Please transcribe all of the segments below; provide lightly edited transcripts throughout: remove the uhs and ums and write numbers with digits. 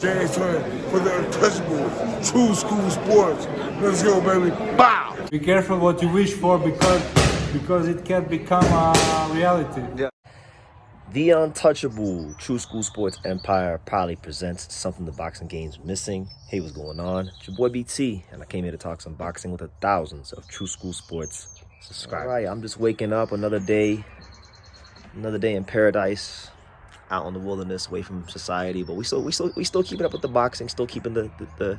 James Twin for the untouchable true school sports. Let's go, baby. Bow! Be careful what you wish for because it can become a reality. Yeah. The untouchable True School Sports Empire proudly presents something the boxing game's missing. Hey, what's going on? It's your boy BT, and I came here to talk some boxing with the thousands of True School Sports subscribers. All right, I'm just waking up another day in paradise, out in the wilderness, away from society. But we still keeping up with the boxing, still keeping the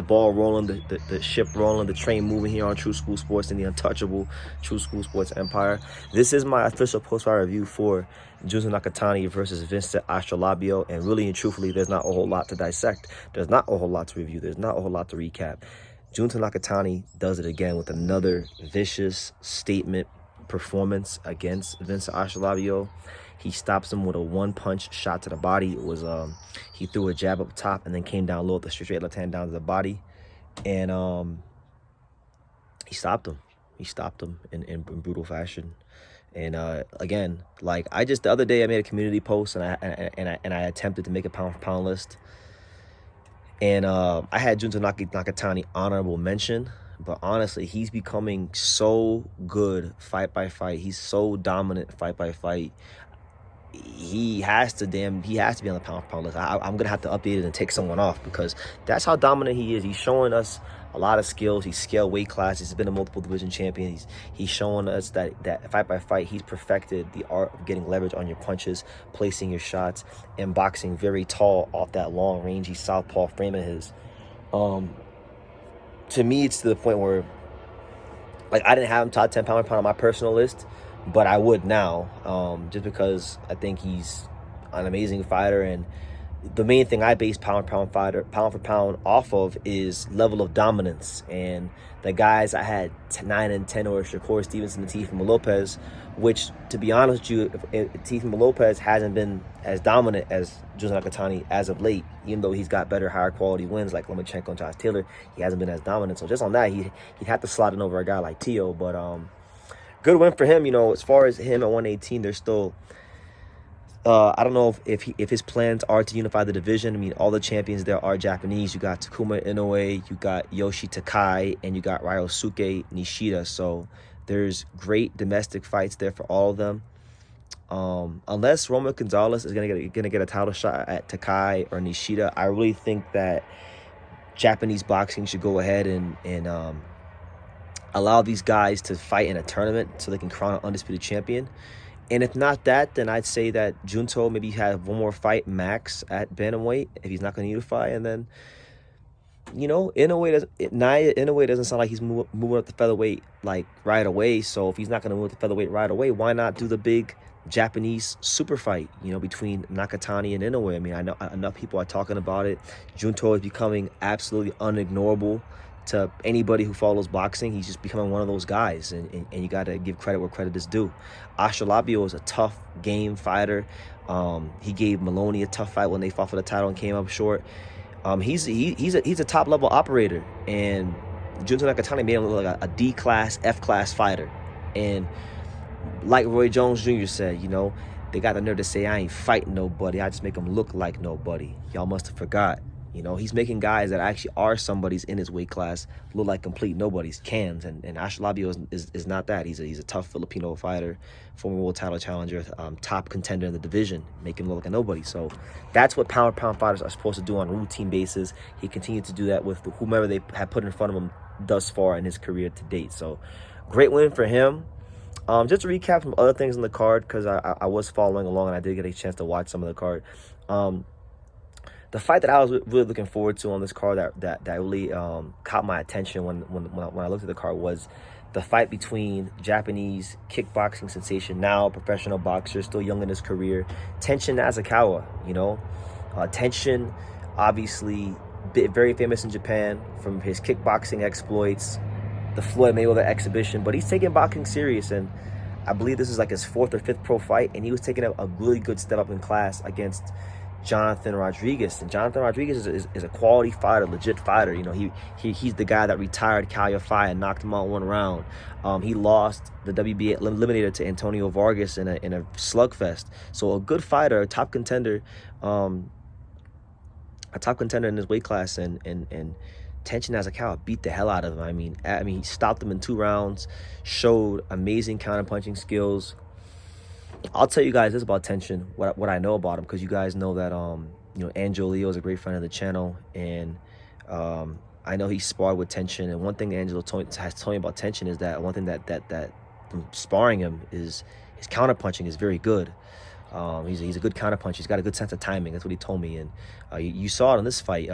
ball rolling, the ship rolling, the train moving here on True School Sports and the untouchable True School Sports Empire. This is my official post-fight review for Junto Nakatani versus Vincent Astrolabio, and really and truthfully, there's not a whole lot to dissect. There's not a whole lot to review. There's not a whole lot to recap. Junto Nakatani does it again with another vicious statement performance against Vincent Astrolabio. He stops him with a one-punch shot to the body. It was he threw a jab up top and then came down low with the straight left hand down to the body, and he stopped him. He stopped him in brutal fashion. And again, like the other day I made a community post and I attempted to make a pound for pound list, and I had Junto Nakatani honorable mention. But honestly, he's becoming so good fight by fight. He's so dominant fight by fight. He has to be on the pound for pound list. I'm gonna have to update it and take someone off because that's how dominant he is. He's showing us a lot of skills. He's scaled weight classes. He's been a multiple division champion. He's showing us that fight by fight, he's perfected the art of getting leverage on your punches, placing your shots, and boxing very tall off that long, rangy southpaw frame of his. To me, it's to the point where, like, I didn't have him top 10 pound for pound on my personal list, but I would now, just because I think he's an amazing fighter. And the main thing I base pound for pound off of is level of dominance. And the guys I had 9 and 10 or Shakur Stevenson and Teofimo Lopez, which, to be honest with you, Teofimo Lopez hasn't been as dominant as Junto Nakatani as of late. Even though he's got better, higher quality wins like Lomachenko and Josh Taylor, he hasn't been as dominant. So just on that, he'd have to slot in over a guy like Teo. But good win for him. You know, as far as him at 118, there's still I don't know if his plans are to unify the division. I mean, all the champions there are Japanese. You got Takuma Inoue, you got Yoshi Takai, and you got Ryosuke Nishida. So there's great domestic fights there for all of them. Unless Roman Gonzalez is gonna get a title shot at Takai or Nishida, I really think that Japanese boxing should go ahead and allow these guys to fight in a tournament so they can crown an undisputed champion. And if not that, then I'd say that Junto maybe have one more fight max at bantamweight if he's not going to unify. And then, you know, Inoue doesn't sound like he's moving up the featherweight like right away. So if he's not going to move up the featherweight right away, why not do the big Japanese super fight, you know, between Nakatani and Inoue? I mean, I know enough people are talking about it. Junto is becoming absolutely unignorable to anybody who follows boxing. He's just becoming one of those guys, and you got to give credit where credit is due. Astrolabio is a tough game fighter. He gave Maloney a tough fight when they fought for the title and came up short. He's a top level operator, and Junto Nakatani made him look like a D class, F class fighter. And like Roy Jones Jr. said, you know, they got the nerve to say I ain't fighting nobody. I just make him look like nobody. Y'all must have forgot. You know, he's making guys that actually are somebody's in his weight class look like complete nobodies, cans. And Astrolabio is not that. He's a tough Filipino fighter, former world title challenger, top contender in the division, making him look like a nobody. So that's what pound for pound fighters are supposed to do on a routine basis. He continued to do that with whomever they have put in front of him thus far in his career to date. So great win for him. Just to recap some other things in the card, because I was following along and I did get a chance to watch some of the card. The fight that I was really looking forward to on this card that really caught my attention when I looked at the card was the fight between Japanese kickboxing sensation, now professional boxer, still young in his career, Tenshin Nasukawa. You know, Tenshin, obviously very famous in Japan from his kickboxing exploits, the Floyd Mayweather exhibition, but he's taking boxing serious, and I believe this is like his 4th or 5th pro fight, and he was taking a really good step up in class against Jonathan Rodriguez. And Jonathan Rodriguez is a quality fighter, legit fighter. You know, he's the guy that retired Calify and knocked him out 1 round. He lost the WBA eliminator to Antonio Vargas in a slugfest. So a good fighter, a top contender. a top contender in his weight class, and Tenshin Nasukawa beat the hell out of him. I mean, he stopped him in 2 rounds, showed amazing counterpunching skills. I'll tell you guys this about Tenshin, what I know about him, because you guys know that Angelo Leo is a great friend of the channel, and I know he sparred with Tenshin. And one thing Angelo has told me about Tenshin is that one thing that from sparring him is his counterpunching is very good. He's a good counterpuncher. He's got a good sense of timing. That's what he told me. And you saw it in this fight.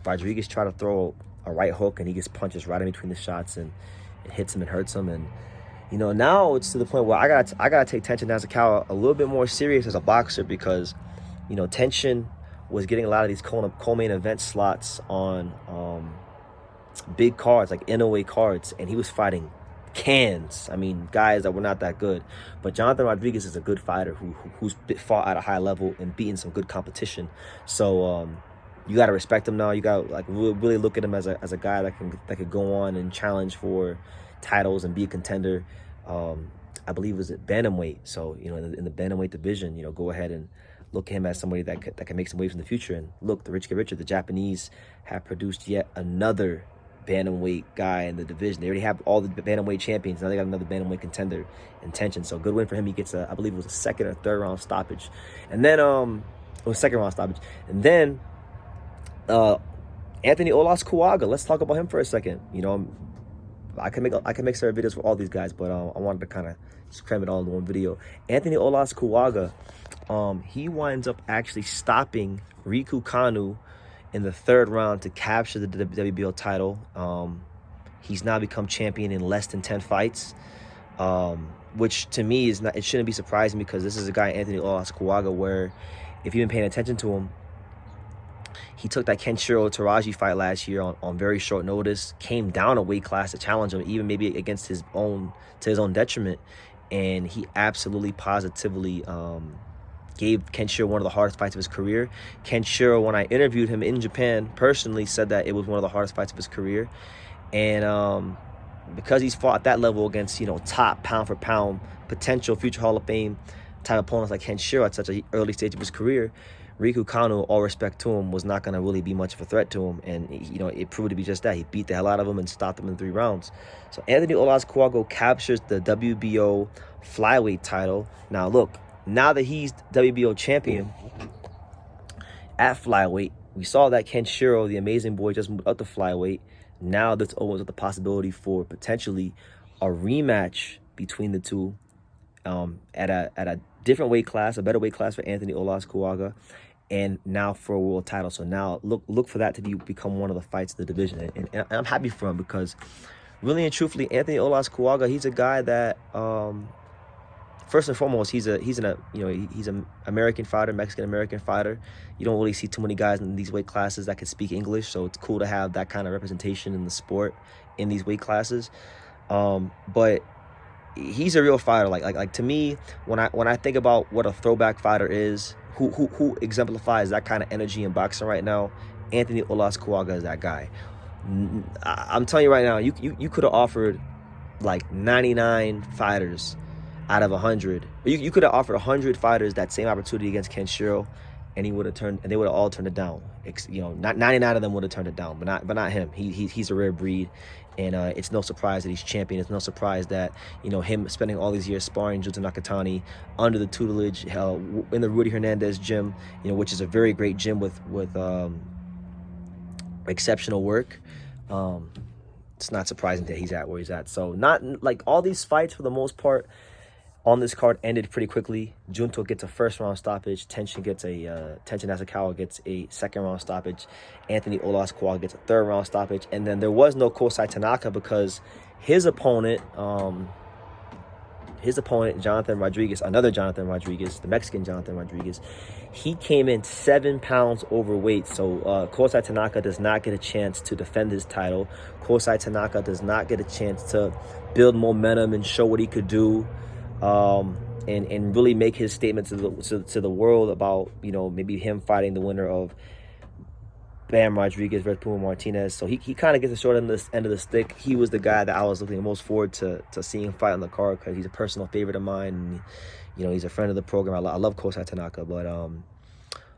Rodriguez tried to throw a right hook, and he gets punches right in between the shots, and it hits him and hurts him. And now it's to the point where I gotta take Tenshin Nasukawa a little bit more serious as a boxer, because Tenshin was getting a lot of these co-main event slots on big cards, like Inoue cards, and he was fighting cans. I mean, guys that were not that good. But Jonathan Rodriguez is a good fighter who's fought at a high level and beaten some good competition. So you got to respect him now. You got to really look at him as a guy that could go on and challenge for titles and be a contender. I believe it was at bantamweight. So in the bantamweight division, go ahead and look at him as somebody that can make some waves in the future. And look, the rich get richer. The Japanese have produced yet another bantamweight guy in the division. They already have all the bantamweight champions. Now they got another bantamweight contender in Tenshin. So good win for him. He gets I believe it was a 2nd or 3rd round stoppage, and then it was 2nd round stoppage, and then Anthony Olascauga. Let's talk about him for a second. I can make several videos for all these guys, but I wanted to kind of just cram it all into one video. Anthony Olascauga, he winds up actually stopping Riku Kanu in the 3rd round to capture the WBO title. He's now become champion in less than 10 fights, which to me it shouldn't be surprising, because this is a guy, Anthony Olascauga, where if you've been paying attention to him, he took that Kenshiro Taraji fight last year on very short notice, came down a weight class to challenge him, even maybe against his own detriment, and he absolutely positively gave Kenshiro one of the hardest fights of his career. Kenshiro, when I interviewed him in Japan personally, said that it was one of the hardest fights of his career. And because he's fought at that level against, top pound for pound, potential future Hall of Fame type opponents like Kenshiro at such an early stage of his career, Riku Kanu, all respect to him, was not going to really be much of a threat to him. And, it proved to be just that. He beat the hell out of him and stopped him in 3 rounds. So Anthony Olascauga captures the WBO Flyweight title. Now, look, now that he's WBO champion at Flyweight, we saw that Kenshiro, the amazing boy, just moved up to Flyweight. Now this opens up the possibility for potentially a rematch between the two at a different weight class, a better weight class for Anthony Olascauga, and now for a world title. So now look for that to become one of the fights of the division. And I'm happy for him, because really and truthfully, Anthony Olascauga, he's a guy that first and foremost, he's an American fighter, Mexican American fighter. You don't really see too many guys in these weight classes that can speak English, so it's cool to have that kind of representation in the sport in these weight classes. But he's a real fighter. Like to me, when I think about what a throwback fighter is, who exemplifies that kind of energy in boxing right now, Anthony Olascauga is that guy. I'm telling you right now, you could have offered like 99 fighters out of 100. You could have offered 100 fighters that same opportunity against Kenshiro, and they would have all turned it down. Not 99 of them would have turned it down, but not him. He's a rare breed, and it's no surprise that he's champion. It's no surprise that him spending all these years sparring Junto Nakatani under the tutelage in the Rudy Hernandez gym, which is a very great gym with exceptional work. It's not surprising that he's at where he's at. So not like all these fights for the most part on this card ended pretty quickly. Junto gets a 1st round stoppage. Tenshin Nasukawa gets a 2nd round stoppage. Anthony Olascauga gets a 3rd round stoppage. And then there was no Kosei Tanaka, because his opponent, Jonathan Rodriguez, another Jonathan Rodriguez, the Mexican Jonathan Rodriguez, he came in 7 pounds overweight. So Kosei Tanaka does not get a chance to defend his title. Kosei Tanaka does not get a chance to build momentum and show what he could do. And really make his statement to the world about maybe him fighting the winner of Bam Rodriguez versus Puma Martinez. So he kind of gets the short end of the stick. He was the guy that I was looking the most forward to seeing fight on the card, because he's a personal favorite of mine, and he's a friend of the program. I love Kosei Tanaka, but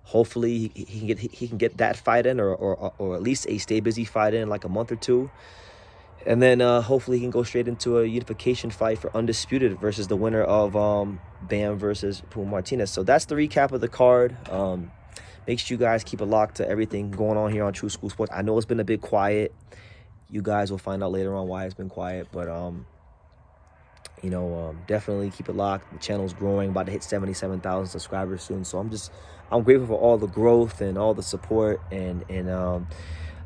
Hopefully he can get that fight in, or at least a stay busy fight in like a month or two. And then hopefully he can go straight into a unification fight for Undisputed versus the winner of Bam versus Puma Martinez. So that's the recap of the card. Make sure you guys keep it locked to everything going on here on True School Sports. I know it's been a bit quiet. You guys will find out later on why it's been quiet. But, definitely keep it locked. The channel's growing, about to hit 77,000 subscribers soon. So I'm grateful for all the growth and all the support. And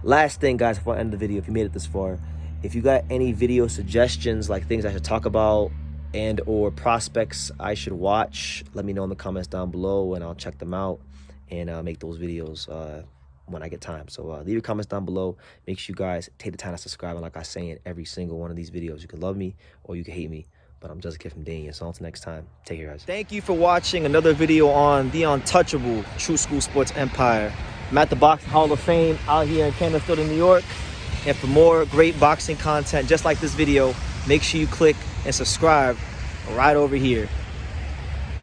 last thing, guys, before I end the video, if you made it this far, if you got any video suggestions, like things I should talk about and or prospects I should watch, let me know in the comments down below, and I'll check them out and make those videos when I get time. So leave your comments down below. Make sure you guys take the time to subscribe. And like I say in every single one of these videos, you can love me or you can hate me, but I'm just a kid from Dania. So until next time, take care, guys. Thank you for watching another video on the untouchable True School Sports Empire. I'm at the Boxing Hall of Fame out here in Canterfield, New York. And for more great boxing content just like this video, make sure you click and subscribe right over here.